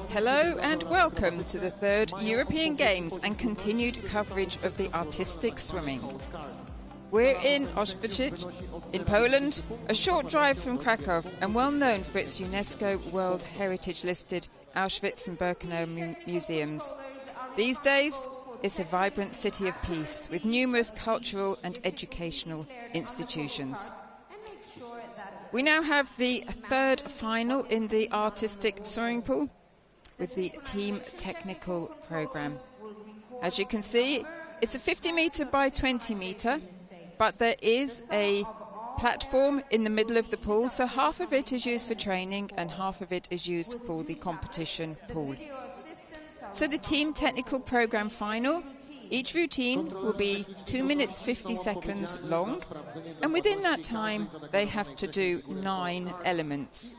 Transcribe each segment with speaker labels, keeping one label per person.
Speaker 1: Hello and welcome to the third European Games and continued coverage of the artistic swimming. We're in Auschwitz in Poland, a short drive from Krakow and well known for its UNESCO World Heritage listed Auschwitz and Birkenau museums. These days, it's a vibrant city of peace with numerous cultural and educational institutions. We now have the third final in the artistic swimming pool with the team technical program. As you can see, it's a 50 metre by 20 metre, but there is a platform in the middle of the pool, so half of it is used for training and half of it is used for the competition pool. So the team technical program final, each routine will be 2 minutes 50 seconds long, and within that time they have to do 9 elements.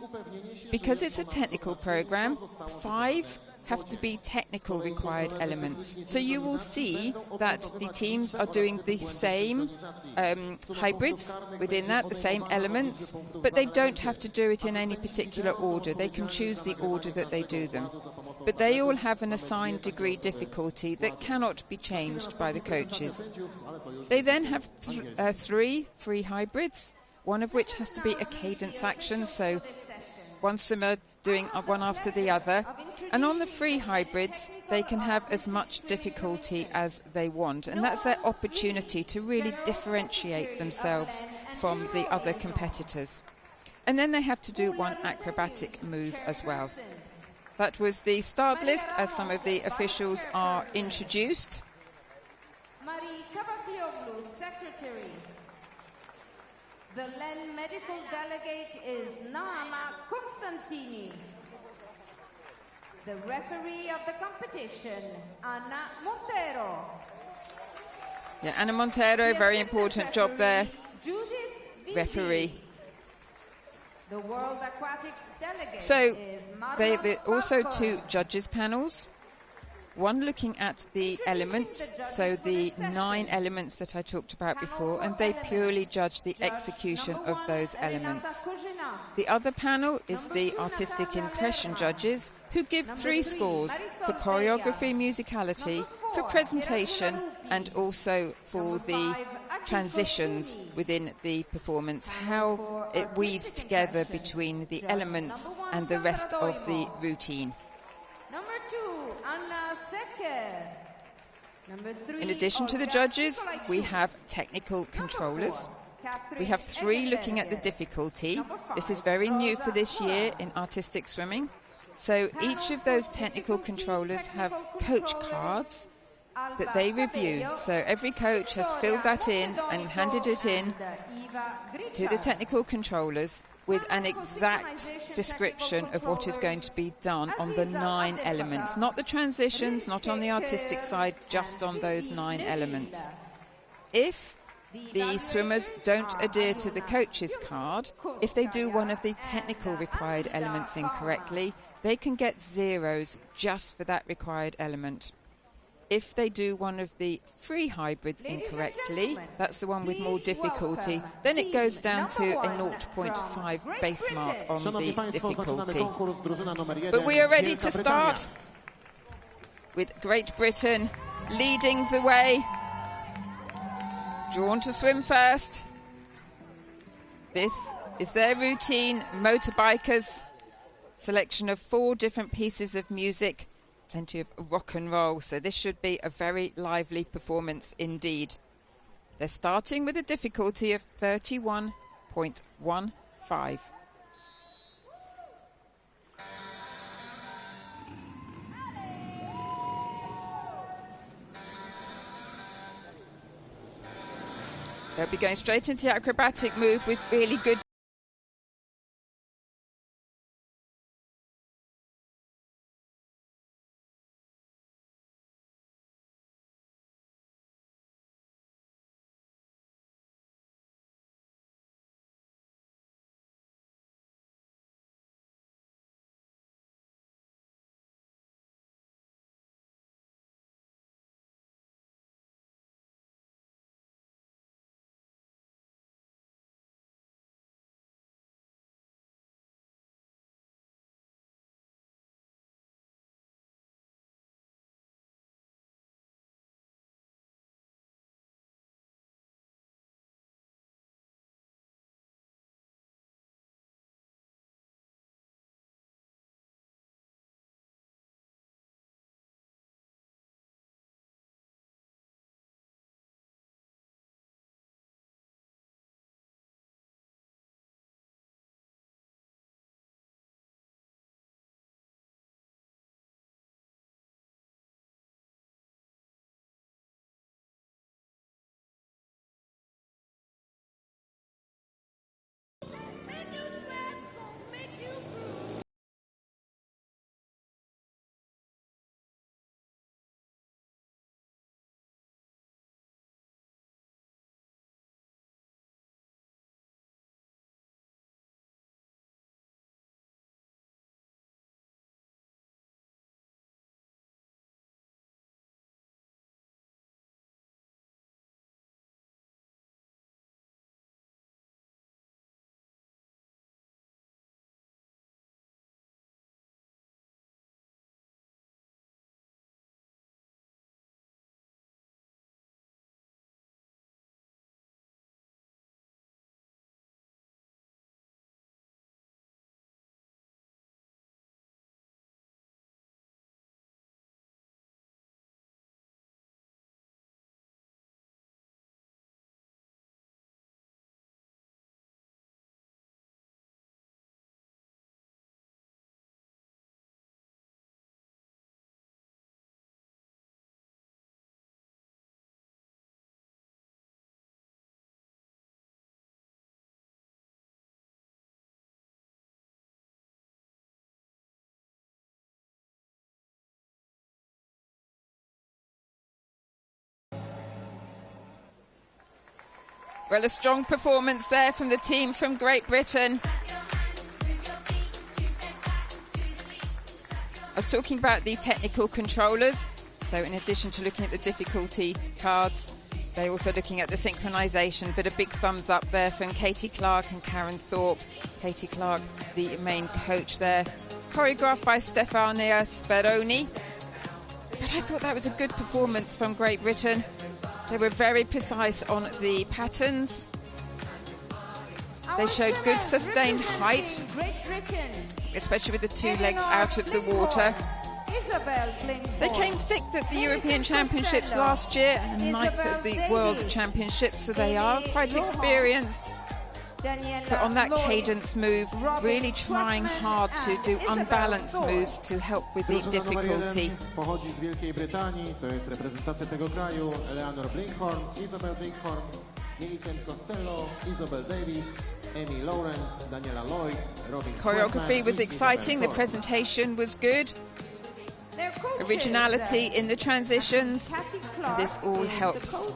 Speaker 1: Because it's a technical program, 5 have to be technical required elements. So you will see that the teams are doing the same hybrids within that, the same elements, but they don't have to do it in any particular order. They can choose the order that they do them. But they all have an assigned degree difficulty that cannot be changed by the coaches. They then have 3 free hybrids, one of which has to be a cadence action, so one swimmer doing one after the other. And on the free hybrids, they can have as much difficulty as they want. And that's their opportunity to really differentiate themselves from the other competitors. And then they have to do one acrobatic move as well. That was the start list as some of the officials are introduced.
Speaker 2: Secretary. The LEN medical delegate is Naama Constantini. The referee of the competition, Anna Montero.
Speaker 1: Yeah, Anna Montero, very important job there. Referee.
Speaker 2: The World Aquatics delegate
Speaker 1: so
Speaker 2: is
Speaker 1: there
Speaker 2: Marla
Speaker 1: are also
Speaker 2: Falco.
Speaker 1: 2 judges panels. One looking at the elements, so the 9 elements that I talked about before, and they purely judge the execution of those elements. The other panel is the artistic impression judges, who give 3 scores for choreography, musicality, for presentation, and also for the transitions within the performance, how it weaves together between the elements and the rest of the routine.
Speaker 2: Number 2, Anna Secker. Number 3,
Speaker 1: in addition to the judges, we have technical controllers. We have 3 looking at the difficulty. This is very new for this year in artistic swimming. So each of those technical controllers have coach cards that they review. So every coach has filled that in and handed it in to the technical controllers with an exact description of what is going to be done on the 9 elements. Not the transitions, not on the artistic side, just on those 9 elements. If the swimmers don't adhere to the coach's card, if they do one of the technical required elements incorrectly, they can get 0s just for that required element. If they do one of the free hybrids incorrectly, that's the one with more difficulty, then it goes down to a 0.5 base mark on the difficulty. But we are ready to start with Great Britain leading the way. Drawn to swim first. This is their routine, motorbikers. Selection of 4 different pieces of music. Plenty of rock and roll, so this should be a very lively performance indeed. They're starting with a difficulty of 31.15. They'll be going straight into the acrobatic move with really good Well, a strong performance there from the team from Great Britain. I was talking about the technical controllers. So in addition to looking at the difficulty cards, they're also looking at the synchronization. But a big thumbs up there from Katie Clark and Karen Thorpe. Katie Clark, the main coach there. Choreographed by Stefania Speroni. But I thought that was a good performance from Great Britain. They were very precise on the patterns. They showed good sustained height, especially with the two legs out of the water. They came sixth at the European Championships last year and ninth at the World Championships, so they are quite experienced. But on that cadence move, really trying hard to do unbalanced moves to help with the difficulty.
Speaker 3: Pochodzi z Wielkiej Brytanii, to jest reprezentacja tego kraju, Eleanor Blinkhorn, Isabel Blinkhorn, Millicent Costello, Isabel Davis, Amy Lawrence, Daniela Lloyd, Robin.
Speaker 1: Choreography was exciting, the presentation was good. Originality in the transitions, and this all helps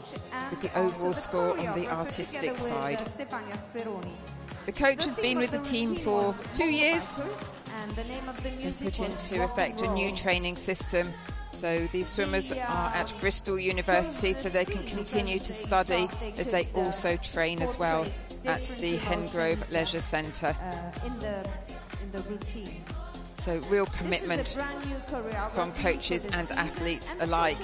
Speaker 1: with the overall score on the artistic side. The coach has been with the team for 2 years and put into effect a new training system. So these swimmers are at Bristol University, so they can continue to study as they also train as well at the Hengrove Leisure Centre. So real commitment from coaches and athletes alike.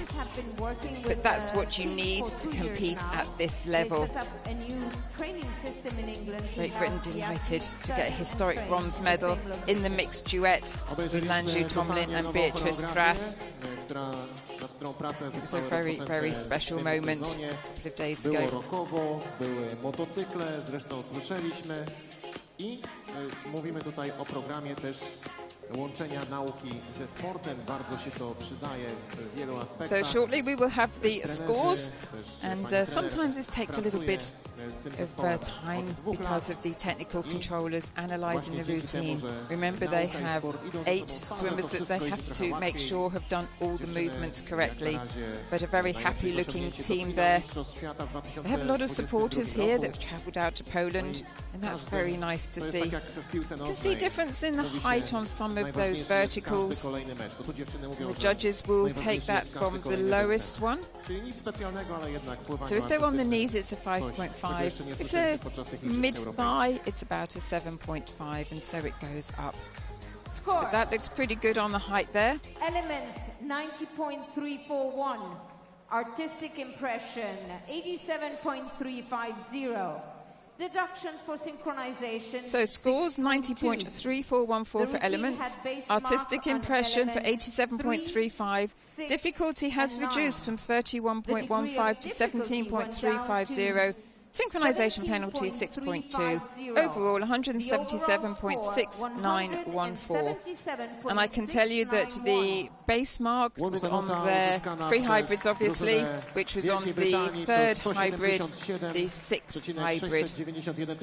Speaker 1: But that's what you need to compete at this level. Great Britain delighted to get a historic bronze medal in the mixed duet with Lanju Tomlin and Beatrice Kras. It was a very, very special moment a couple of days ago.
Speaker 3: I mówimy tutaj o programie też łączenia nauki ze sportem. Bardzo się to przydaje w wielu aspektach.
Speaker 1: So shortly we will have the scores, and sometimes this takes a little bit of time because of the technical controllers analysing the routine. Remember, they have 8 swimmers that they have to make sure have done all the movements correctly. But a very happy looking team there. They have a lot of supporters here that have travelled out to Poland, and that's very nice to see. You can see difference in the height on some of those verticals. The judges will take that from the lowest one. So if they're on the knees, it's a 5.5. If they're mid-thigh, it's about a 7.5, and so it goes up. But that looks pretty good on the height there.
Speaker 2: Elements 90.341. Artistic impression 87.350. Deduction for synchronization.
Speaker 1: So scores 90.3414 for elements. Artistic impression for 87.35. Difficulty has reduced from 31.15 to 17.350. Synchronization penalty 6.2. Overall 177.6914. And I can tell you that the base mark was on their free hybrids, obviously, which was on the third hybrid, the sixth hybrid,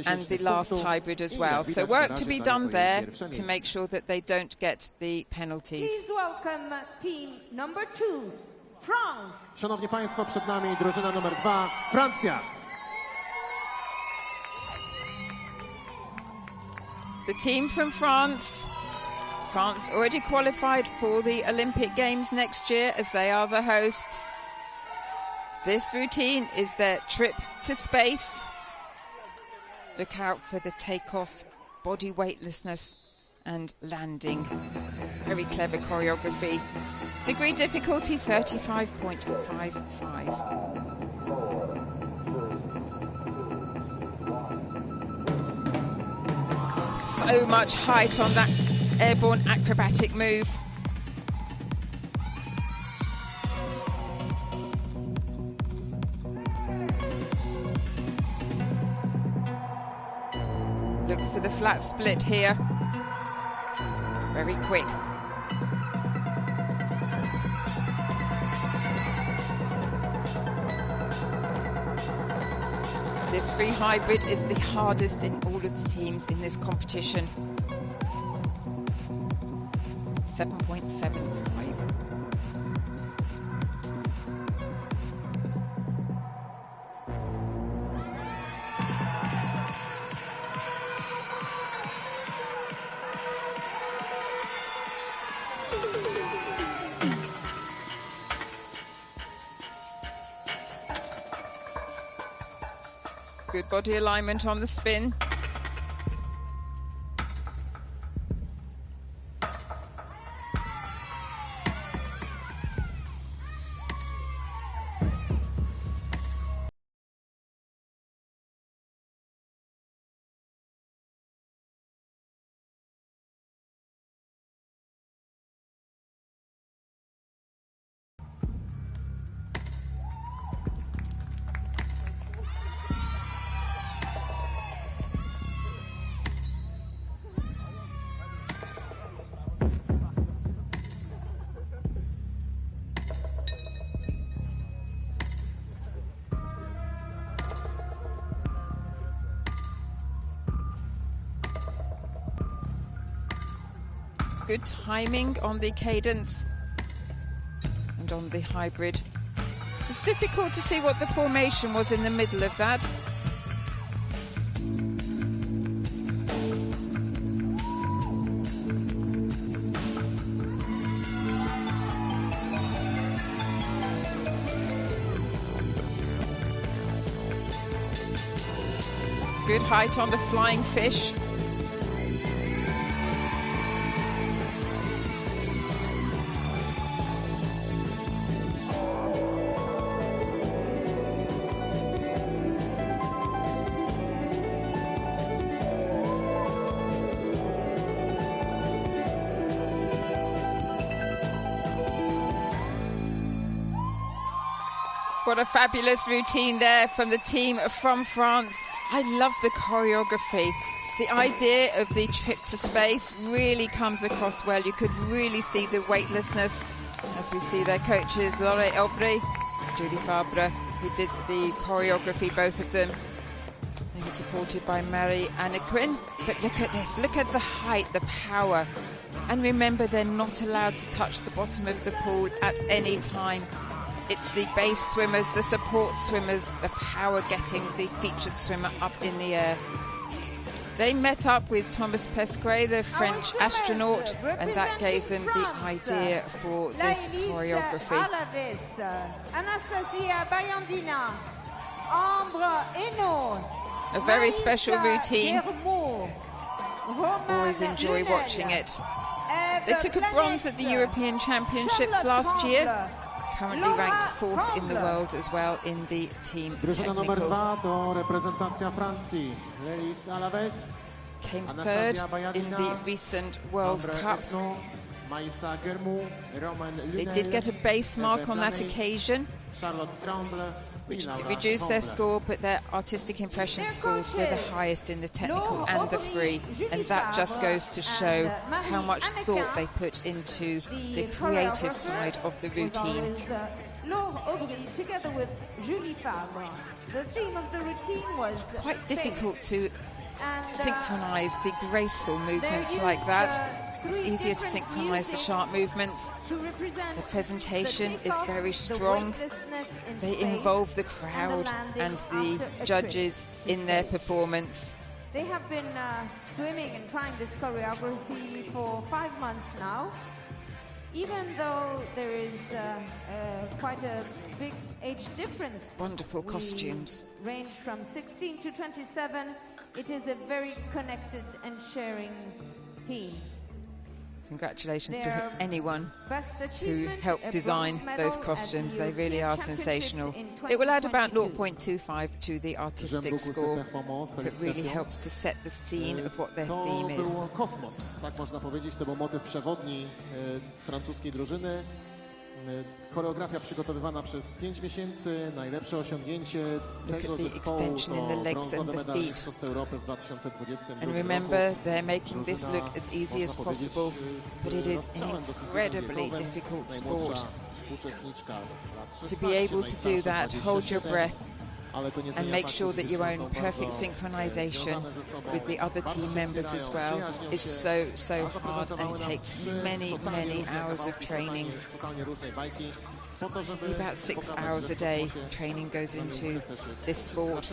Speaker 1: and the last hybrid as well. So work to be done there to make sure that they don't get the penalties.
Speaker 2: Please welcome team number 2, France.
Speaker 3: Szanowni Państwo, przed nami drużyna numer 2, Francja.
Speaker 1: The team from France. France already qualified for the Olympic Games next year as they are the hosts. This routine is their trip to space. Look out for the takeoff, body weightlessness and landing. Very clever choreography. Degree difficulty 35.55. So much height on that airborne acrobatic move. Look for the flat split here. Very quick. This free hybrid is the hardest in all of the teams in this competition. 7.75. Good body alignment on the spin. Good timing on the cadence and on the hybrid. It's difficult to see what the formation was in the middle of that. Good height on the flying fish. What a fabulous routine there from the team from France. I love the choreography. The idea of the trip to space really comes across well. You could really see the weightlessness as we see their coaches, Laure Aubry, Julie Fabre, who did the choreography, both of them. They were supported by Marie Annequin. But look at this, look at the height, the power. And remember, they're not allowed to touch the bottom of the pool at any time. It's the base swimmers, the support swimmers, the power getting the featured swimmer up in the air. They met up with Thomas Pesquet, the French astronaut, and that gave them the idea for this choreography. A very special routine. Always enjoy watching it. They took a bronze at the European Championships last year. Currently ranked 4th in the world as well in the team technical. Came 3rd in the recent World Cup. They did get a base mark on that occasion, which reduced their score, but their artistic impression scores were the highest in the technical and the free, and that just goes to show how much thought they put into the creative side of the routine.
Speaker 2: The theme of the routine was
Speaker 1: quite difficult to synchronize the graceful movements like that. It's easier to synchronize the sharp movements. The presentation is very strong. They involve the crowd and the judges in their performance.
Speaker 2: They have been swimming and trying this choreography for 5 months now. Even though there is quite a big age difference.
Speaker 1: Wonderful costumes.
Speaker 2: Range from 16 to 27. It is a very connected and sharing team.
Speaker 1: Congratulations to anyone who helped design those costumes. They really are sensational. It will add about 0.25 to the artistic score, but really helps to set the scene of what their theme is.
Speaker 3: Kosmos, tak można powiedzieć, to był motyw przewodni francuskiej drużyny. Choreografia przygotowywana przez 5 miesięcy, najlepsze osiągnięcie tego zespołu to brązowe medale Mistrzostw Europy w 2022
Speaker 1: And remember, they're making this look as easy as possible, but it is an incredibly difficult sport. To be able to do that, hold your breath, and make sure that you're in perfect synchronization with the other team members as well is so hard and takes many hours of training. About 6 hours a day training goes into this sport.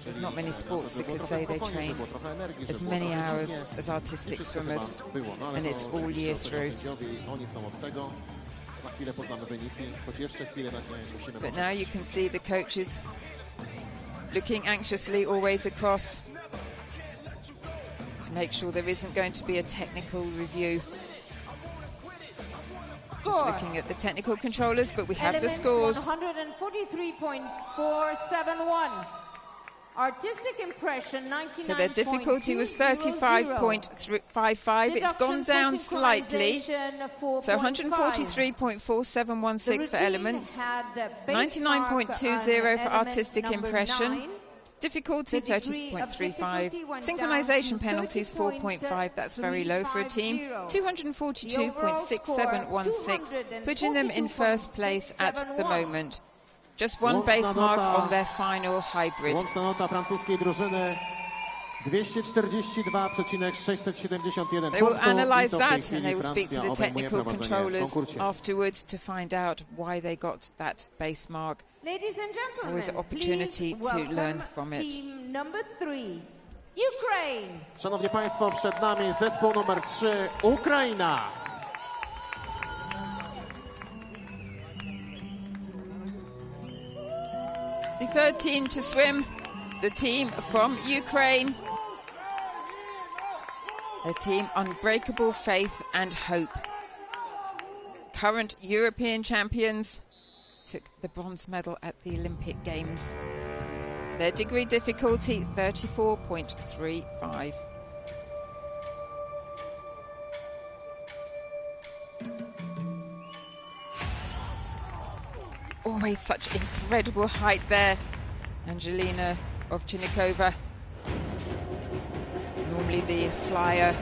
Speaker 1: There's not many sports that could say they train as many hours as artistic swimmers, and it's all year through. But now you can see the coaches looking anxiously always across to make sure there isn't going to be a technical review. Just looking at the technical controllers, but we have the scores.
Speaker 2: 143.471. Artistic impression 99.
Speaker 1: So their difficulty was 35.55. It's gone down slightly. So 143.4716 for elements, 99.20 for artistic impression. Difficulty 30.35. Synchronization penalties 4.5. That's very low for a team. 242.6716, putting them in first place at the moment. Just one base mark on their final hybrid.
Speaker 3: Łączna nota francuskiej drużyny 242,671
Speaker 1: They will analyze that and they will speak to the technical controllers afterwards to find out why they got that base mark.
Speaker 2: Ladies and gentlemen,
Speaker 1: Always an opportunity to learn from it.
Speaker 2: Team number 3, Ukraine.
Speaker 3: Szanowni Państwo, przed nami zespół numer 3, Ukraina.
Speaker 1: The third team to swim, the team from Ukraine. A team unbreakable faith and hope. Current European champions, took the bronze medal at the Olympic Games. Their degree difficulty 34.35. Always such incredible height there. Angelina Ovchinnikova, normally the flyer.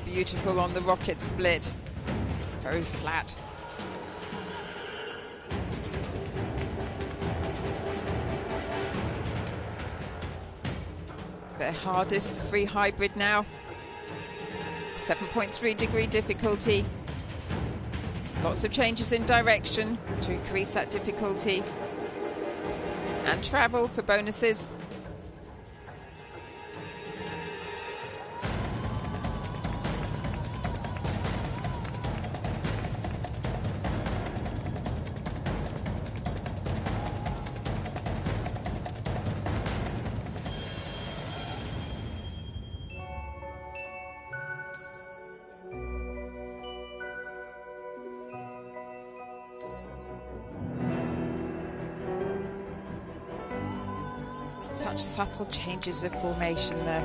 Speaker 1: Beautiful on the rocket split, very flat. Their hardest free hybrid now. 7.3 degree difficulty. Lots of changes in direction to increase that difficulty. And travel for bonuses. Such subtle changes of formation there.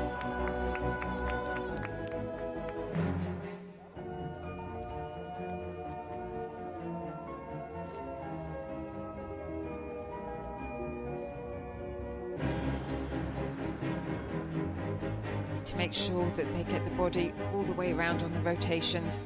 Speaker 1: To make sure that they get the body all the way around on the rotations.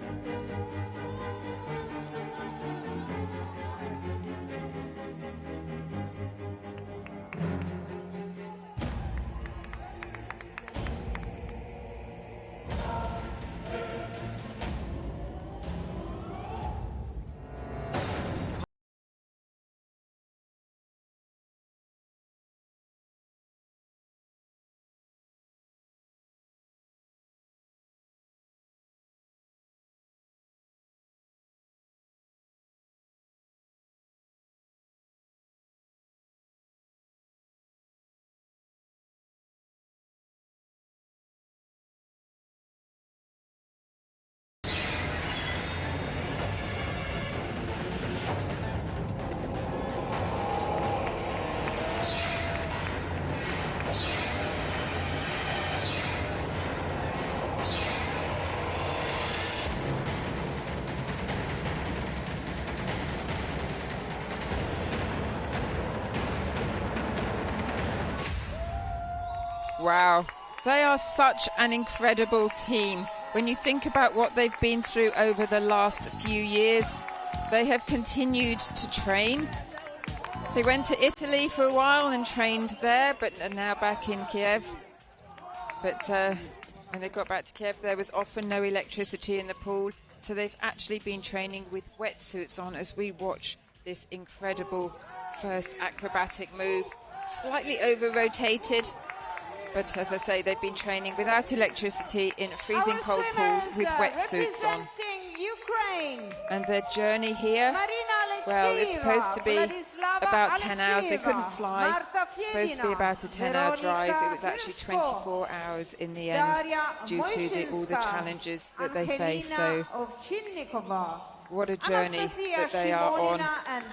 Speaker 1: Wow, they are such an incredible team. When you think about what they've been through over the last few years, they have continued to train. They went to Italy for a while and trained there, but are now back in Kiev. But when they got back to Kiev, there was often no electricity in the pool, so they've actually been training with wetsuits on as we watch this incredible first acrobatic move. Slightly over-rotated. But as I say, they've been training without electricity in freezing cold pools with wetsuits on.
Speaker 2: Ukraine.
Speaker 1: And their journey here Well, it's supposed to be about 10 hours. They couldn't fly. It's supposed to be about a 10-hour drive. It was actually 24 hours in the end due to all the challenges that they face. So what a journey that they are on, and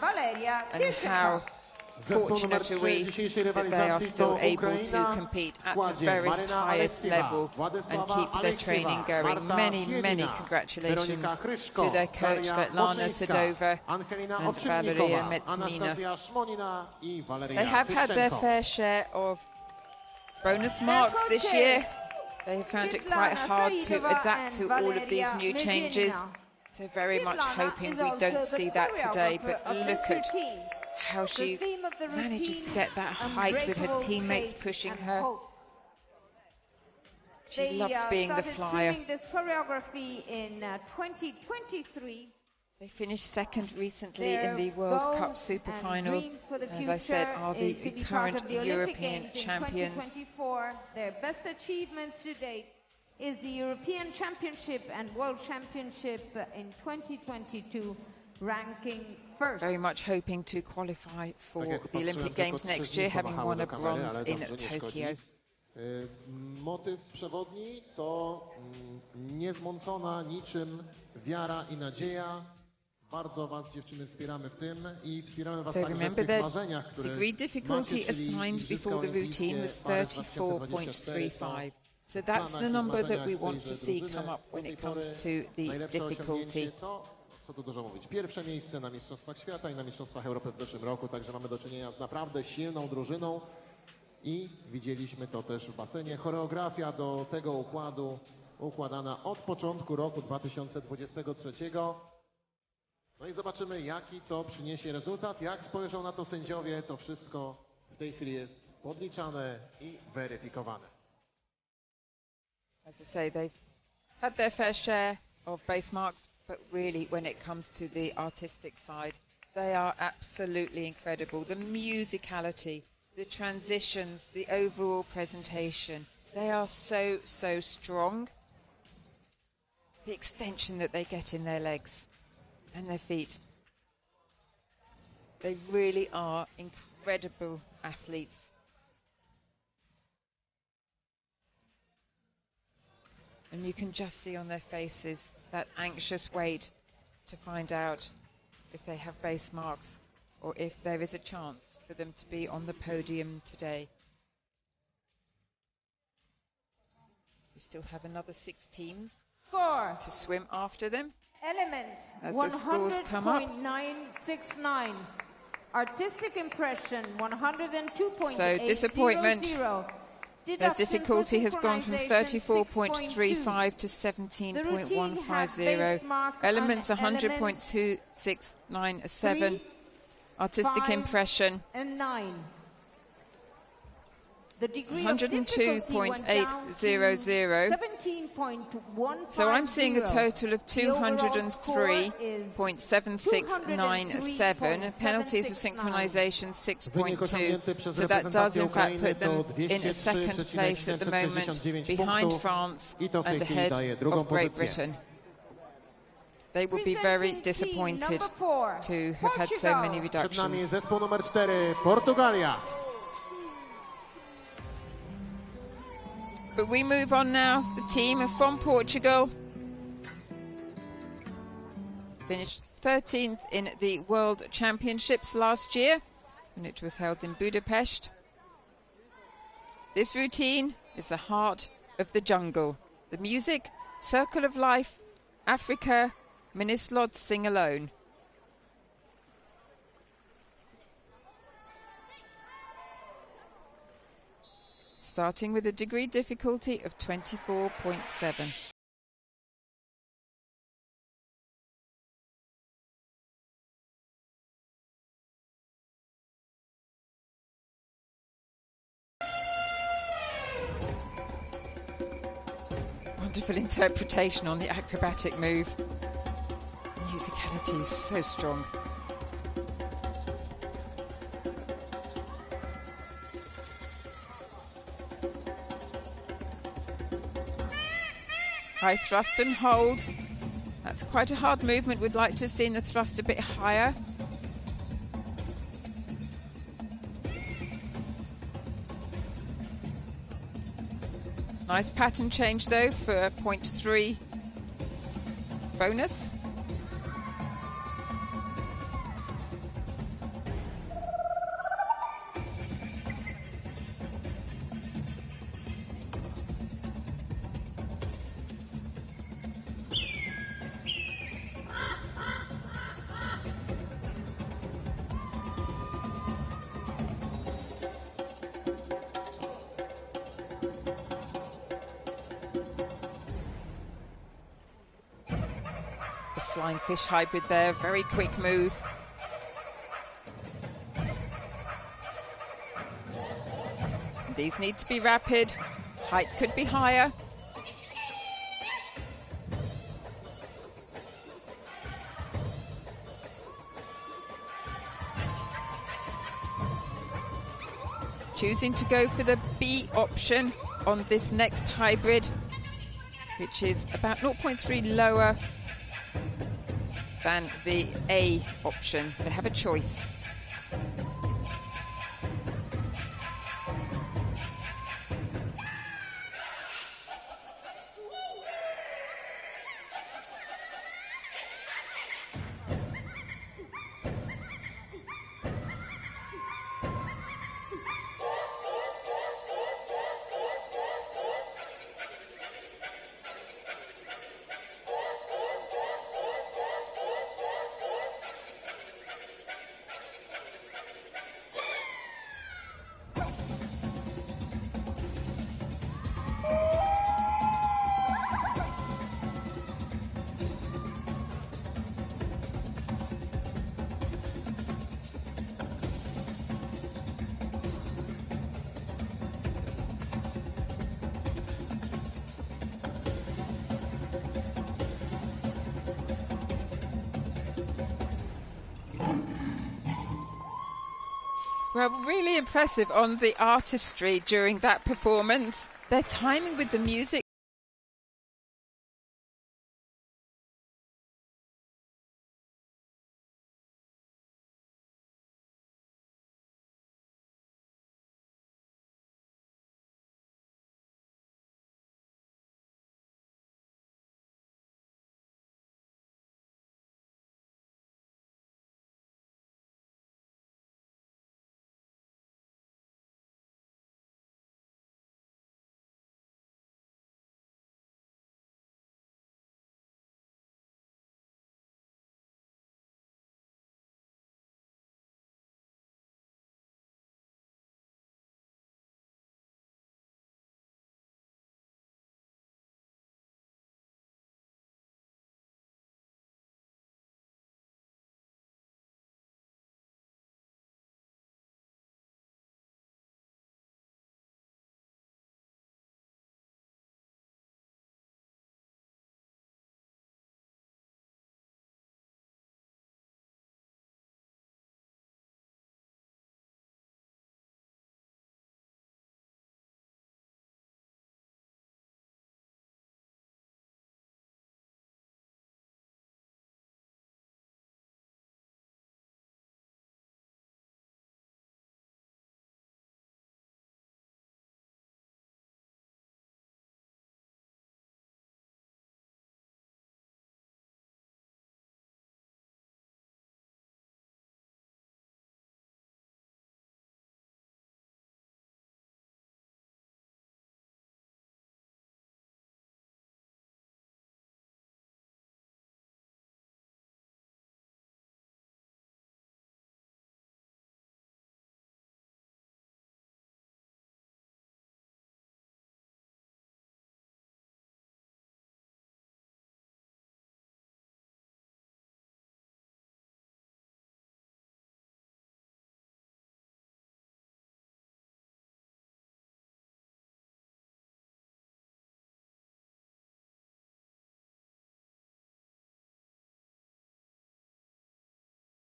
Speaker 1: how fortunate are we that they are still able to compete at the very highest level and keep their training going. Many, many congratulations to their coach Svetlana Sedova and Valeria Metznina. They have had their fair share of bonus marks this year. They have found it quite hard to adapt to all of these new changes. So very much hoping we don't see that today, but look at how she manages to get that height with her teammates pushing her. She loves being the flyer.
Speaker 2: This choreography in 2023.
Speaker 1: They finished second recently in the World Cup Super Final. As I said, are the current European champions.
Speaker 2: 2024. Their best achievements to date is the European Championship and World Championship in 2022. Ranking first.
Speaker 1: Very much hoping to qualify for the Olympic Games next year, having won a bronze in Tokyo.
Speaker 3: Motyw przewodni to niezmącona niczym wiara i nadzieja. Bardzo was, dziewczyny, wspieramy w tym i wspieramy was także w tych marzeniach, które
Speaker 1: degree difficulty assigned before the routine was 34.35. So that's the number that we want to see come up when it comes to the difficulty.
Speaker 3: Co tu dużo mówić. Pierwsze miejsce na Mistrzostwach Świata i na Mistrzostwach Europy w zeszłym roku, także mamy do czynienia z naprawdę silną drużyną i widzieliśmy to też w basenie. Choreografia do tego układu układana od początku roku 2023. No i zobaczymy, jaki to przyniesie rezultat, jak spojrzą na to sędziowie. To wszystko w tej chwili jest podliczane i weryfikowane.
Speaker 1: As I say, they've had their fair share of base marks, but really when it comes to the artistic side, they are absolutely incredible. The musicality, the transitions, the overall presentation, they are so, so strong. The extension that they get in their legs and their feet. They really are incredible athletes. And you can just see on their faces that anxious wait to find out if they have base marks or if there is a chance for them to be on the podium today. We still have another 6 teams to swim after them.
Speaker 2: Elements
Speaker 1: as the scores come up.
Speaker 2: 100.969. Artistic impression 102.800.
Speaker 1: So disappointment. Their difficulty has gone from 34.35 to 17.150. Elements 100.2697. Artistic impression 102.800. So I'm seeing a total of 203.7697. Penalties for synchronization 6.2. So that does in fact put them in a second place at the moment, behind France and ahead of Great Britain. They will be very disappointed to have had so many reductions.
Speaker 3: Zespół numer 4, Portugalia.
Speaker 1: But we move on now. The team from Portugal finished 13th in the World Championships last year, when it was held in Budapest. This routine is the heart of the jungle. The music, Circle of Life, Africa, Minislod Sing Alone. Starting with a degree difficulty of 24.7. Wonderful interpretation on the acrobatic move. Musicality is so strong. High thrust and hold. That's quite a hard movement. We'd like to have seen the thrust a bit higher. Nice pattern change though for a 0.3 bonus. Flying fish hybrid there, very quick move. These need to be rapid, height could be higher. Choosing to go for the B option on this next hybrid, which is about 0.3 lower than the A option. They have a choice. Well, really impressive on the artistry during that performance. Their timing with the music.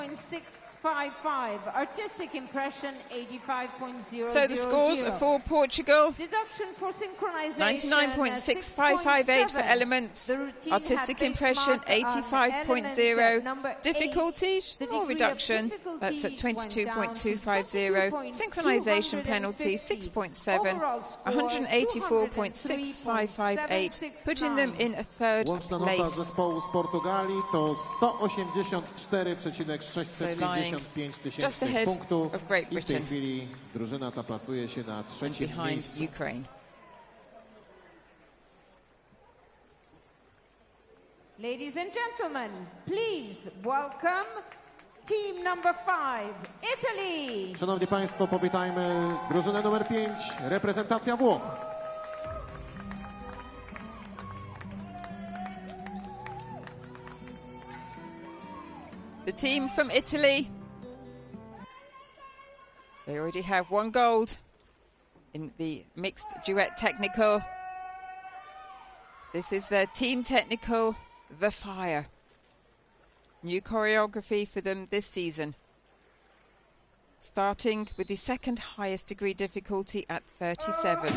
Speaker 2: .6 655. Artistic impression 85.000.
Speaker 1: So the scores are for Portugal.
Speaker 2: Deduction for synchronization
Speaker 1: 99.6558 for elements. Artistic impression 85.0. Difficulty, small reduction. That's at 22.250. Synchronization penalty 6.7. 184.6558. Putting them in a third
Speaker 3: Łączna nota
Speaker 1: place.
Speaker 3: zespołu z Portugalii to 184,655
Speaker 1: just ahead
Speaker 3: punktów
Speaker 1: of Great
Speaker 3: i w tej
Speaker 1: Britain.
Speaker 3: chwili drużyna ta plasuje się na trzecim
Speaker 1: Behind
Speaker 3: miejscu.
Speaker 1: Ukraine.
Speaker 2: Ladies and gentlemen, please welcome team number 5, Italy.
Speaker 3: Szanowni Państwo, powitajmy drużynę numer 5, reprezentacja Włoch.
Speaker 1: The team from Italy, they already have 1 gold in the mixed duet technical. This is their team technical, The Fire. New choreography for them this season. Starting with the second highest degree difficulty at 37.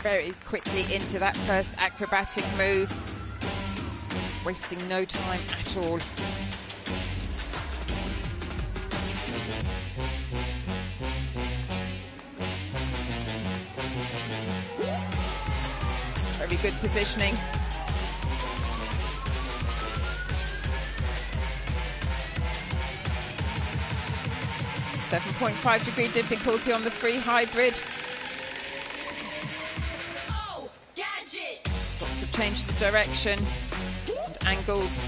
Speaker 1: Very quickly into that first acrobatic move, wasting no time at all. Very good positioning. .5 difficulty on the free hybrid. Lots of change to direction and angles.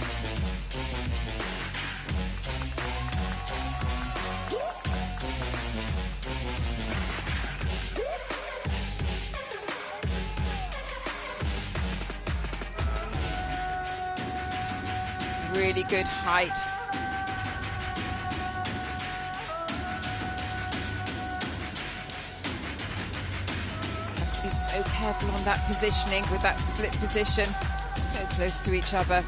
Speaker 1: Really good height. So careful on that positioning with that split position, so close to each other.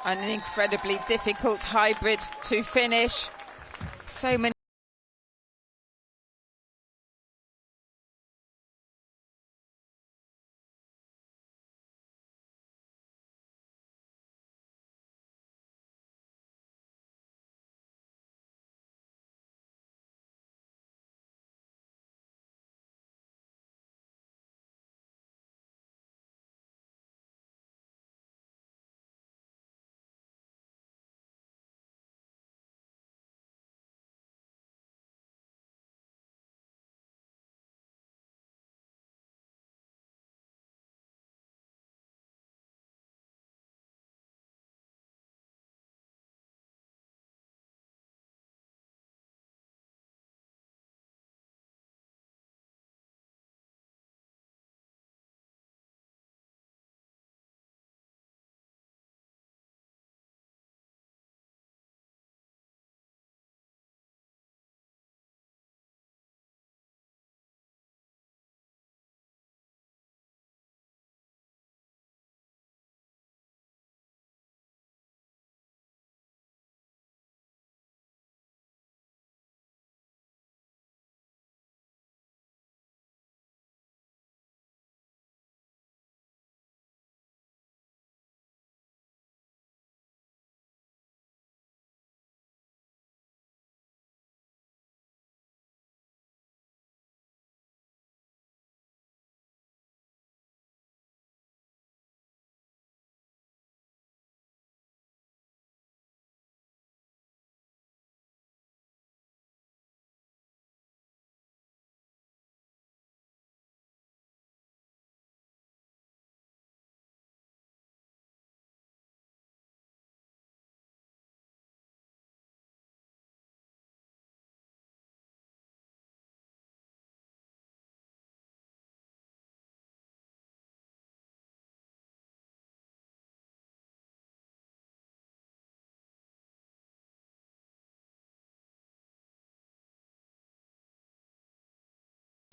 Speaker 1: An incredibly difficult hybrid to finish. So many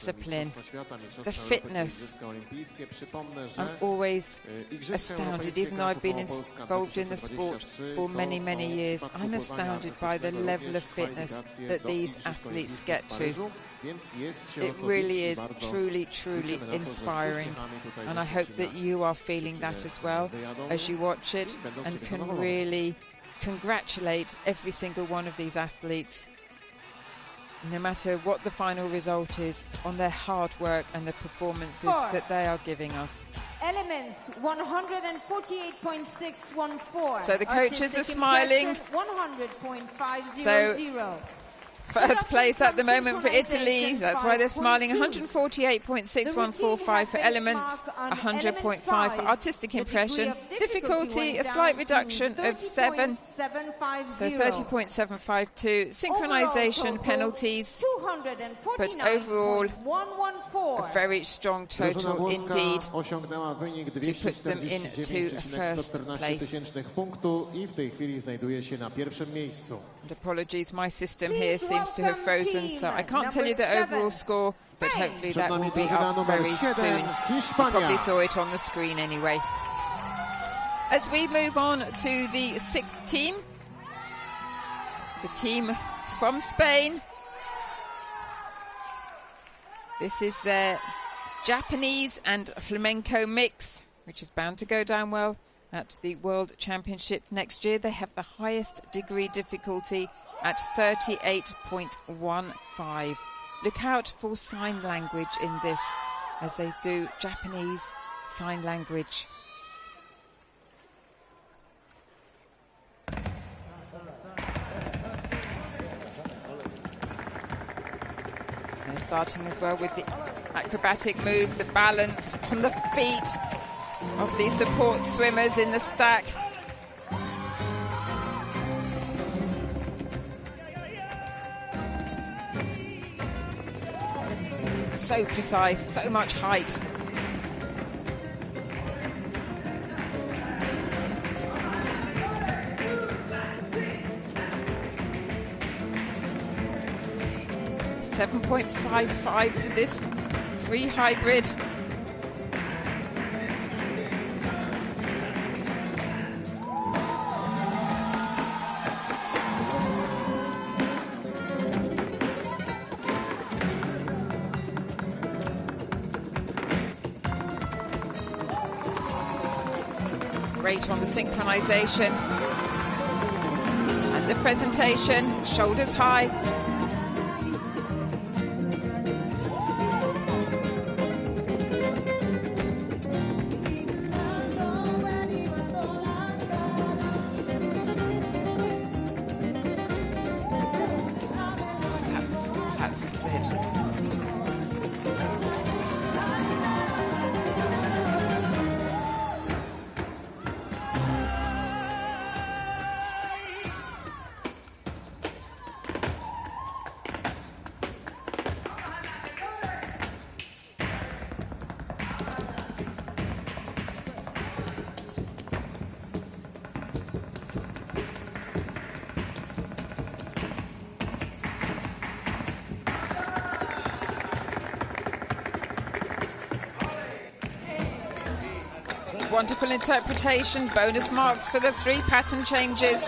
Speaker 1: discipline, the fitness. I'm always astounded, even though I've been involved in the sport for many, many years, I'm astounded by the level of fitness that these athletes get to. It really is truly, truly inspiring, and I hope that you are feeling that as well as you watch it and can really congratulate every single one of these athletes, no matter what the final result is, on their hard work and the performances that they are giving us.
Speaker 2: Elements 148.614.
Speaker 1: So the coaches are smiling.
Speaker 2: 100.500.
Speaker 1: So first place at the moment for Italy, that's why they're smiling. 148.6145 for elements, 100.5 for artistic impression. Difficulty, a slight reduction of 7, so 30.752. Synchronization penalties, but overall a very strong total indeed to put them into first place. And apologies, my system here seems to have frozen, so I can't tell you the overall score, but hopefully that will be up very soon. You probably saw it on the screen anyway. As we move on to the sixth team, the team from Spain. This is their Japanese and flamenco mix, which is bound to go down well at the World Championship next year. They have the highest degree difficulty at 38.15. Look out for sign language in this, as they do Japanese sign language. They're starting as well with the acrobatic move, the balance on the feet of the support swimmers in the stack. So precise, so much height. .55 for this free hybrid. Great on the synchronization and the presentation, shoulders high. That's good. Wonderful interpretation, bonus marks for the 3 pattern changes.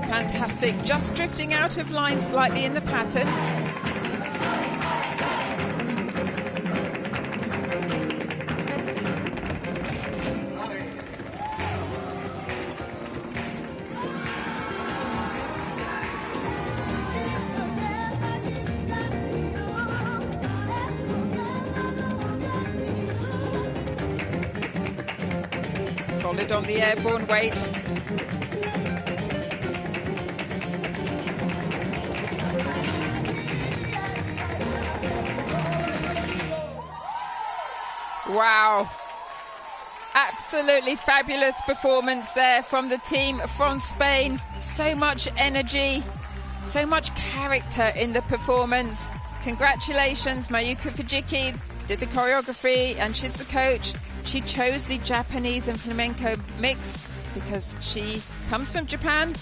Speaker 1: Fantastic, just drifting out of line slightly in the pattern. Solid on the airborne weight. Wow. Absolutely fabulous performance there from the team from Spain. So much energy, so much character in the performance. Congratulations, Mayuka Fujiki did the choreography and she's the coach. She chose the Japanese and flamenco mix because she comes from Japan.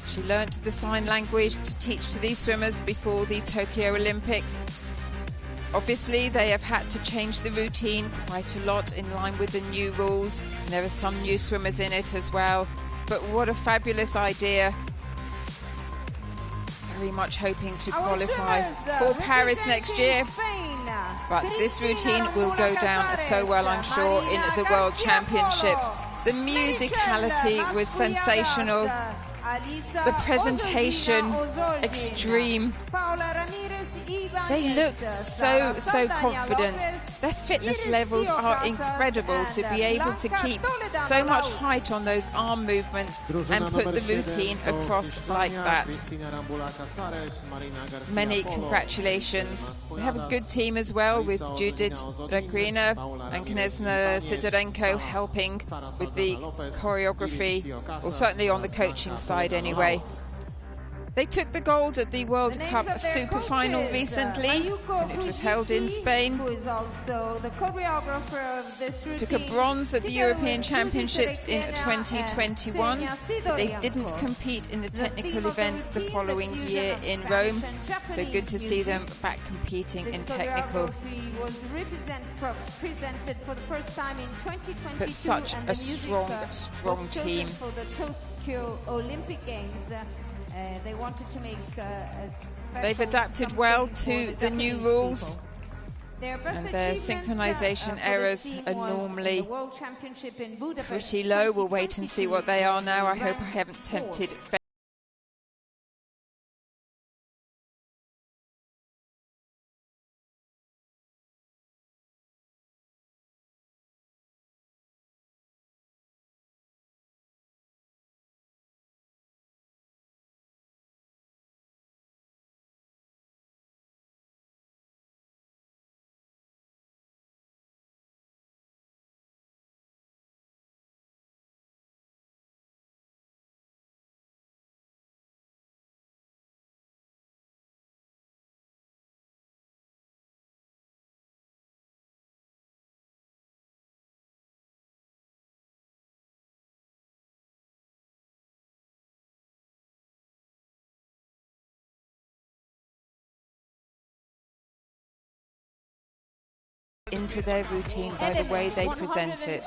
Speaker 1: She learnt the sign language to teach to these swimmers before the Tokyo Olympics. Obviously, they have had to change the routine quite a lot in line with the new rules. And there are some new swimmers in it as well. But what a fabulous idea. Very much hoping to qualify for Paris next year. But this routine will go down so well, I'm sure, in the World Championships. The musicality was sensational. The presentation, extreme. They look so confident. Their fitness levels are incredible to be able to keep so much height on those arm movements and put the routine across like that. Many congratulations. We have a good team as well with Judith Rekrina and Knesna Sidorenko helping with the choreography, or certainly on the coaching side anyway. They took the gold at the World Cup Super Final recently, and it was held in Spain. Took a bronze at the European Championships in 2021, but they didn't compete in the technical event the following year in Rome. So good to see them back competing in technical. But such a strong team.
Speaker 2: Olympic Games. They wanted to make
Speaker 1: They've adapted well to the new rules, and their synchronization errors are normally pretty low. We'll wait and see what they are now. I hope I haven't tempted fate. Into their routine by the way they present it.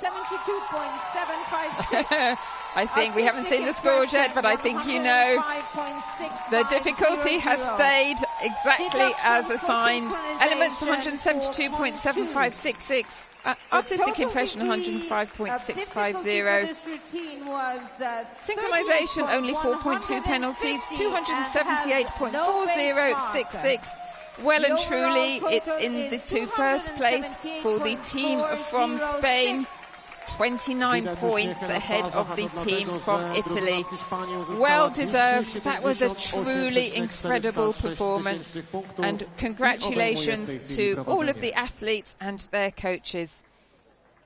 Speaker 1: I think we haven't seen the scores yet, but I think you know the difficulty has stayed exactly as assigned. Elements 172.7566. Artistic impression 105.650. Synchronization only 4.2 penalties, 278.4066. Well and truly, it's in the first place for the team from Spain. 29 points ahead of the team from Italy. Well deserved. That was a truly incredible performance. And congratulations to all of the athletes and their coaches.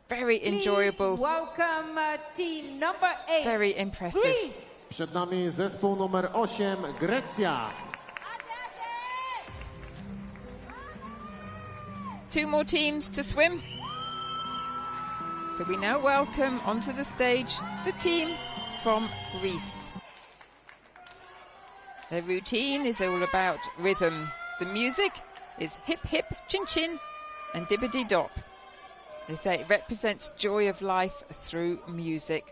Speaker 1: Very enjoyable.
Speaker 2: Welcome team number 8.
Speaker 1: Very impressive.
Speaker 2: Greece.
Speaker 3: Przed nami zespół numer 8, Grecja.
Speaker 1: 2 more teams to swim. So we now welcome onto the stage the team from Greece. Their routine is all about rhythm. The music is hip hip, chin chin and dibbity dop. They say it represents joy of life through music.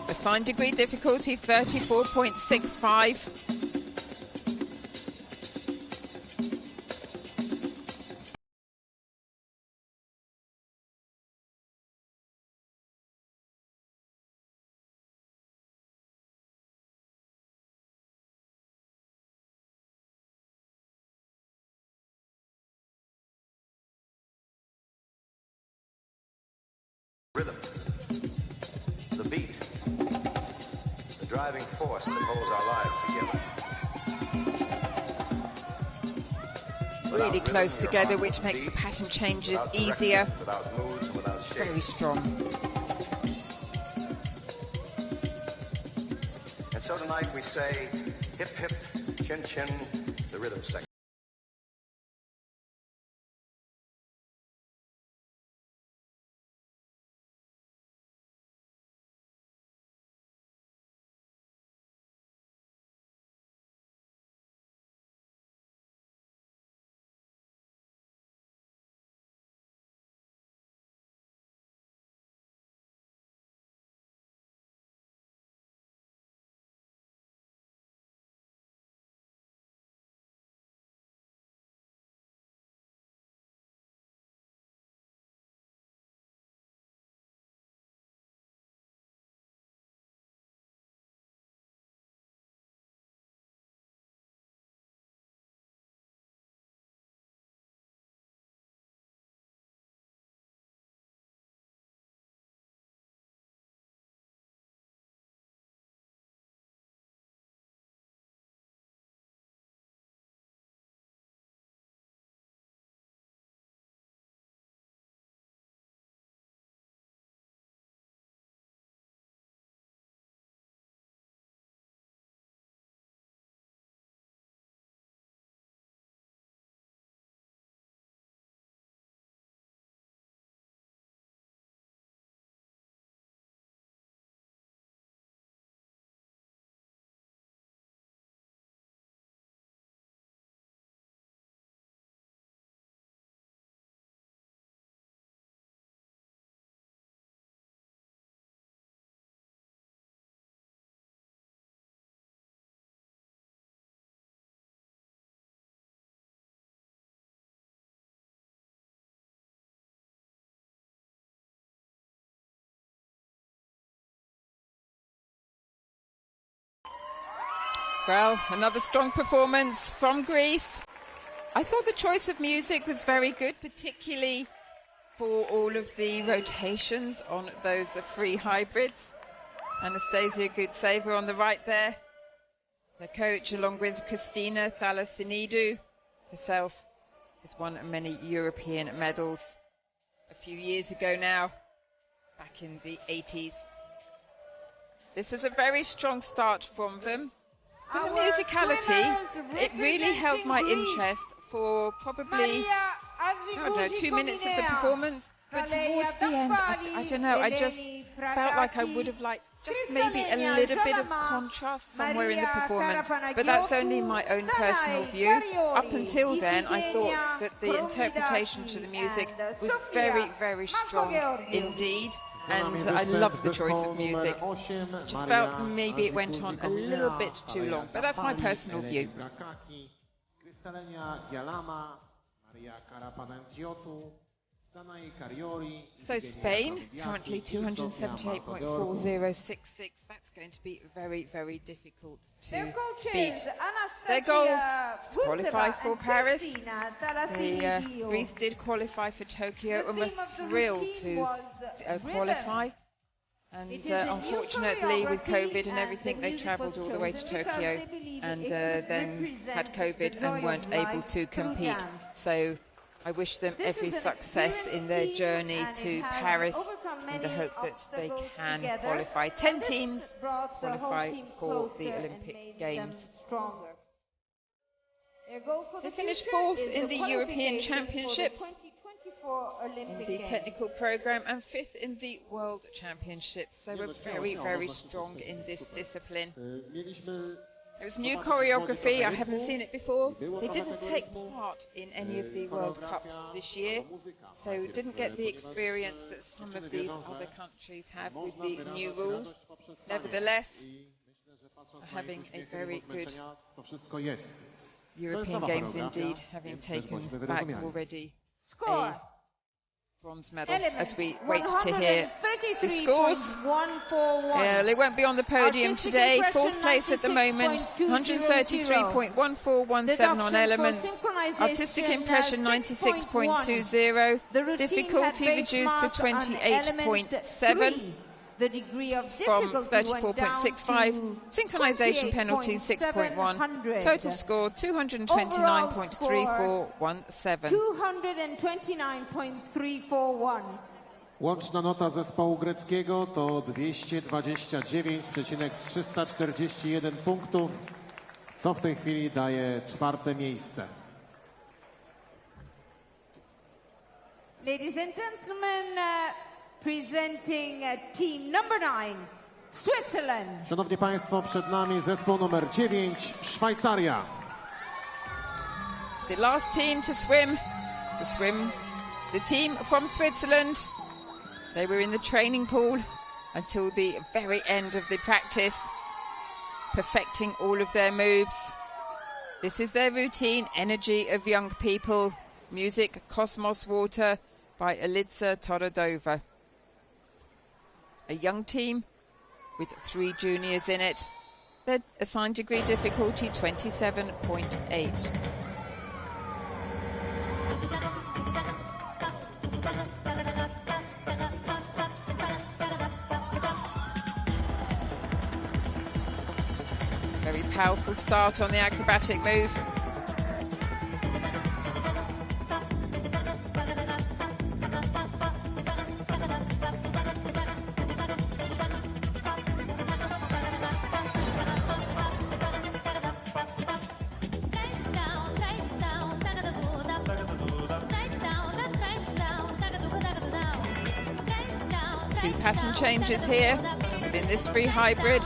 Speaker 1: Assigned degree difficulty 34.65.
Speaker 4: Rhythm, the beat, the driving force that holds our lives together.
Speaker 1: really close together, which makes the pattern changes easier. Very strong.
Speaker 4: And so tonight we say, hip, hip, chin, chin, the rhythm section.
Speaker 1: Well, another strong performance from Greece. I thought the choice of music was very good, particularly for all of the rotations on those free hybrids. Anastasia Gutseva on the right there, the coach, along with Christina Thalasinidou herself, has won many European medals a few years ago now, back in the 80s. This was a very strong start from them. But the musicality, it really held my interest for probably, I don't know, 2 minutes of the performance. But towards the end, I don't know, I just felt like I would have liked just maybe a little bit of contrast somewhere in the performance. But that's only my own personal view. Up until then, I thought that the interpretation to the music was very, very strong indeed. And I loved the choice of music. Just felt maybe it went on a little bit too long, but that's my personal view. So Spain, currently 278.4066. That's going to be very, very difficult to beat. Their goal is to qualify for Paris. Greece did qualify for Tokyo and were thrilled to qualify. And unfortunately, with COVID and everything, they travelled all the way to Tokyo and then had COVID and weren't able to compete. So I wish them every success in their journey to Paris in the hope that they can qualify. 10 teams qualify for the Olympic Games. They finished 4th in the European Championships in the technical program and 5th in the World Championships. So we're very, very strong in this discipline. It was new choreography, I haven't seen it before. They didn't take part in any of the World Cups this year, so didn't get the experience that some of these other countries have with the new rules. Nevertheless, having a very good European Games indeed, having taken back already a bronze medal as we wait to hear the scores. Yeah, they won't be on the podium today. 4th place at the moment, 133.1417 on elements. Artistic impression 96.20. Difficulty reduced to 28.7.
Speaker 2: The degree of
Speaker 1: from
Speaker 2: difficulty went down
Speaker 1: 34.65,
Speaker 2: to
Speaker 1: synchronization penalty 6.1, total score 229.3417.
Speaker 2: 229.341.
Speaker 3: Łączna nota zespołu greckiego to 229,341 punktów, co w tej chwili daje 4. miejsce.
Speaker 2: Ladies and gentlemen, presenting team number 9, Switzerland.
Speaker 3: Szanowni Państwo, przed nami zespół numer 9, Szwajcaria.
Speaker 1: The last team to swim, the team from Switzerland. They were in the training pool until the very end of the practice, perfecting all of their moves. This is their routine, Energy of Young People, music Cosmos Water by Elitsa Torodova. A young team with 3 juniors in it. Their assigned degree difficulty 27.8. Very powerful start on the acrobatic move. Two pattern changes here within this free hybrid.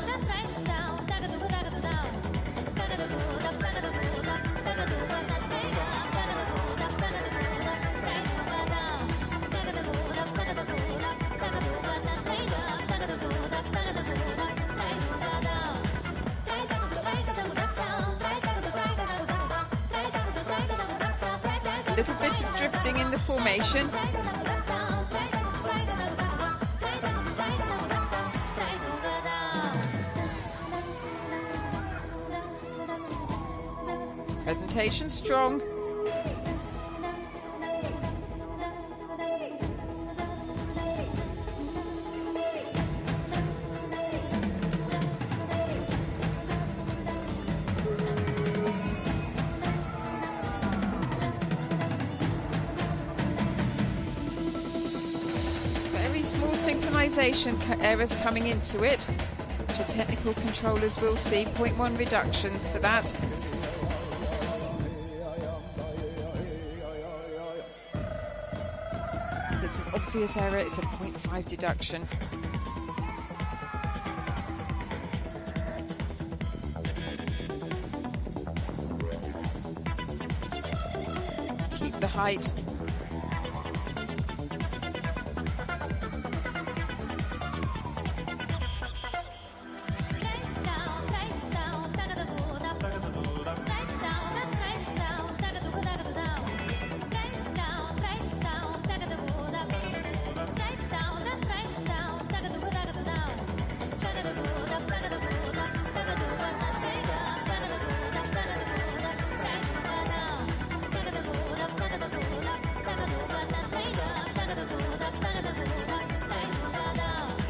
Speaker 1: A little bit of drifting in the formation. Presentation strong. Very small synchronization errors coming into it, which the technical controllers will see. 0.1 reductions for that. It's an obvious error, it's a 0.5 deduction. Keep the height.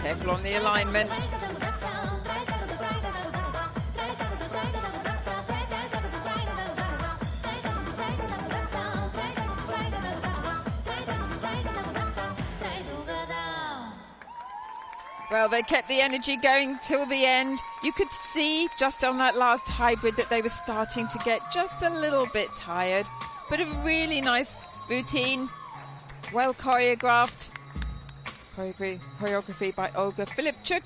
Speaker 1: Careful on the alignment. Well, they kept the energy going till the end. You could see just on that last hybrid that they were starting to get just a little bit tired, but a really nice routine, well choreographed. Choreography by Olga Filipchuk,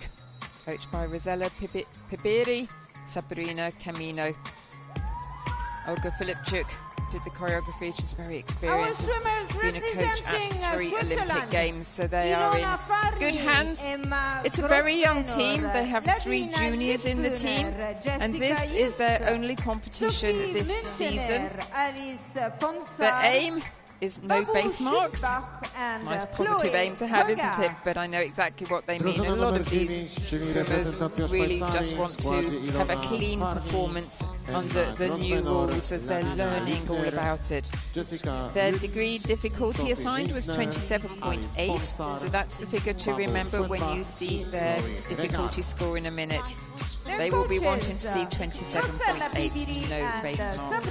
Speaker 1: coached by Rosella Piberi, Sabrina Camino. Olga Filipchuk did the choreography. She's very experienced. Has been a coach at 3 Olympic Games, so they are in good hands. It's a very young team. They have 3 juniors in the team, and this is their only competition this season. Their aim is no base marks. It's a nice positive aim to have, isn't it? But I know exactly what they mean. A lot of these swimmers really just want to have a clean performance under the new rules as they're learning all about it. Their degree difficulty assigned was 27.8, so that's the figure to remember when you see their difficulty score in a minute. They will be wanting to see 27.8, no base marks.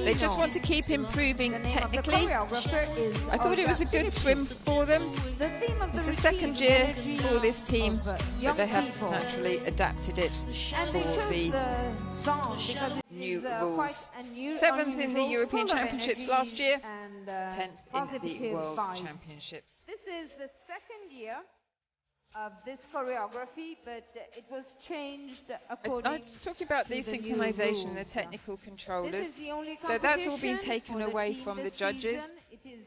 Speaker 1: They just want to keep improving technically. I thought it was a good swim for them. It's the second year for this team, but they have naturally adapted it for the new rules. 7th in the European Championships last year, 10th in the World Championships.
Speaker 2: This is the second year of this choreography, but it was changed according
Speaker 1: I'm talking about the synchronization, the technical controllers. So that's all been taken away from the judges.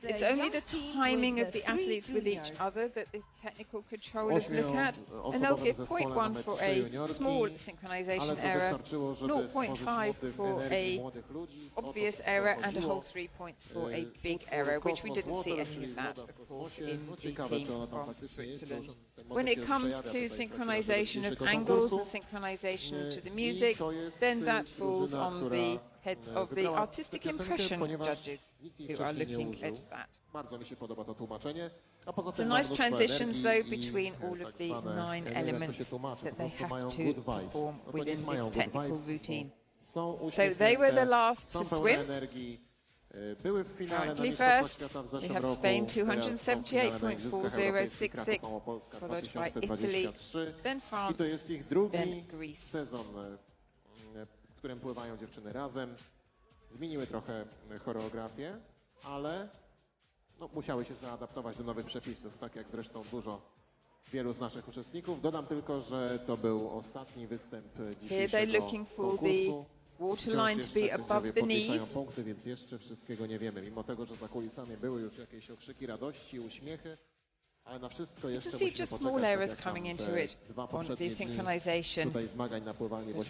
Speaker 1: It's only the timing of the athletes with each other that the technical controllers look at, and they'll give 0.1 for a small synchronization error, 0.5 for a obvious error, and a whole 3 points for a big error, which we didn't see any of that, of course, in the team from Switzerland. When it comes to synchronization of angles and synchronization to the music, then that falls on the heads of the artistic impression judges who are looking at that. So nice transitions though between all of the 9 elements that they have to perform within this technical routine. So they were the last to swim. Currently first, we have Spain 278.4066, followed by Italy, then France, then Greece.
Speaker 3: W którym pływają dziewczyny razem. Zmieniły trochę choreografię, ale musiały się zaadaptować do nowych przepisów, tak jak zresztą wielu z naszych uczestników. Dodam tylko, że to był ostatni występ dzisiejszego konkursu.
Speaker 1: Waterline to be above the knees.
Speaker 3: Punkty, więc jeszcze wszystkiego nie wiemy. Mimo tego, że za kulisami były już jakieś okrzyki radości, uśmiechy, ale na wszystko jeszcze musimy poczekać,
Speaker 1: small errors coming into it on the synchronization.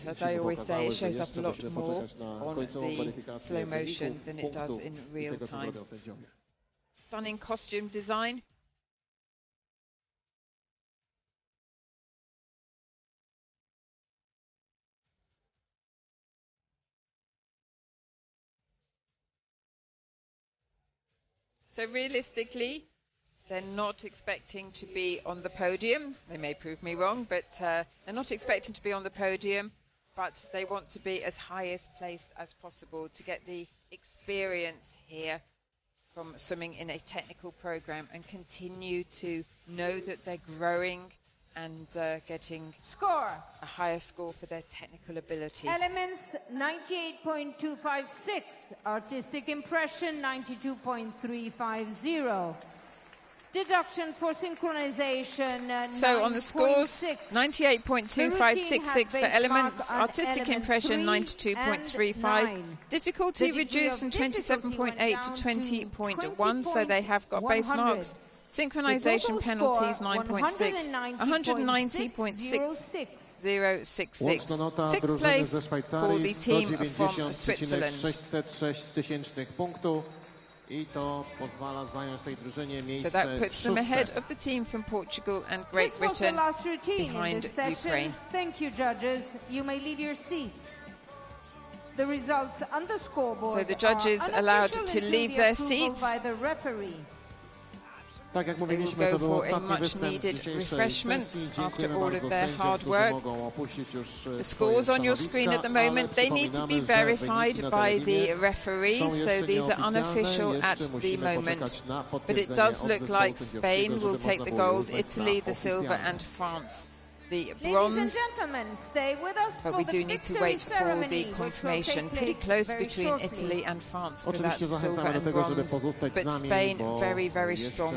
Speaker 1: As I always say, it shows up a lot more on the slow motion than it does in real time. Stunning costume design. So realistically, they're not expecting to be on the podium. They may prove me wrong, but they're not expecting to be on the podium, but they want to be as highest placed as possible to get the experience here from swimming in a technical program and continue to know that they're growing and getting a higher score for their technical ability.
Speaker 2: Elements 98.256, artistic impression 92.350. Deduction for synchronization.
Speaker 1: So on the scores, 98.2566 for elements, artistic impression 92.35, difficulty reduced from 27.8 to 20.1, so they have got base marks. Synchronization penalties 9.6, 190.6066. Sixth place for the team from Switzerland. So that puts them ahead of the team from Portugal and Great Britain behind Ukraine.
Speaker 2: Thank you, judges. You may leave your seats. The results on the scoreboard.
Speaker 1: So the judges allowed to leave their seats.
Speaker 2: By the referee.
Speaker 3: Tak jak
Speaker 1: They will
Speaker 3: mówiliśmy, to
Speaker 1: go
Speaker 3: był
Speaker 1: for a
Speaker 3: ostatni
Speaker 1: much
Speaker 3: występ
Speaker 1: needed
Speaker 3: dzisiejszej
Speaker 1: refreshments
Speaker 3: sesji.
Speaker 1: after
Speaker 3: Dziękujemy
Speaker 1: all of
Speaker 3: bardzo
Speaker 1: their
Speaker 3: sędziom,
Speaker 1: hard
Speaker 3: którzy
Speaker 1: work.
Speaker 3: mogą opuścić już
Speaker 1: The
Speaker 3: swoje
Speaker 1: scores on your screen at the
Speaker 3: stanowiska,
Speaker 1: moment,
Speaker 3: ale
Speaker 1: they need to be
Speaker 3: przypominamy, że
Speaker 1: verified
Speaker 3: wyniki na
Speaker 1: by the
Speaker 3: telewizie
Speaker 1: referee,
Speaker 3: są
Speaker 1: so
Speaker 3: jeszcze
Speaker 1: these are
Speaker 3: nieoficjalne.
Speaker 1: unofficial
Speaker 3: Jeszcze
Speaker 1: at the
Speaker 3: musimy
Speaker 1: moment.
Speaker 3: poczekać na
Speaker 1: But it
Speaker 3: potwierdzenie
Speaker 1: does
Speaker 3: od
Speaker 1: look
Speaker 3: zespołu
Speaker 1: like
Speaker 3: sędziowskiego,
Speaker 1: Spain will
Speaker 3: żeby
Speaker 1: take
Speaker 3: można
Speaker 1: the
Speaker 3: było
Speaker 1: gold,
Speaker 3: uznać za
Speaker 1: Italy the silver
Speaker 3: oficjalne.
Speaker 1: and France the
Speaker 2: Ladies and
Speaker 1: bronze.
Speaker 2: gentlemen, stay with us
Speaker 1: But
Speaker 2: for
Speaker 1: we
Speaker 2: the
Speaker 1: do need to
Speaker 2: victory
Speaker 1: wait for
Speaker 2: ceremony,
Speaker 1: the
Speaker 2: which will
Speaker 1: confirmation.
Speaker 2: take
Speaker 1: Pretty
Speaker 2: place
Speaker 1: close
Speaker 2: very
Speaker 1: between
Speaker 2: shortly.
Speaker 1: Italy and France for that
Speaker 3: Oczywiście
Speaker 1: silver
Speaker 3: zachęcamy do
Speaker 1: and
Speaker 3: tego, żeby
Speaker 1: bronze.
Speaker 3: pozostać z
Speaker 1: But
Speaker 3: nami,
Speaker 1: Spain
Speaker 3: bo
Speaker 1: very, very
Speaker 3: jeszcze
Speaker 1: strong.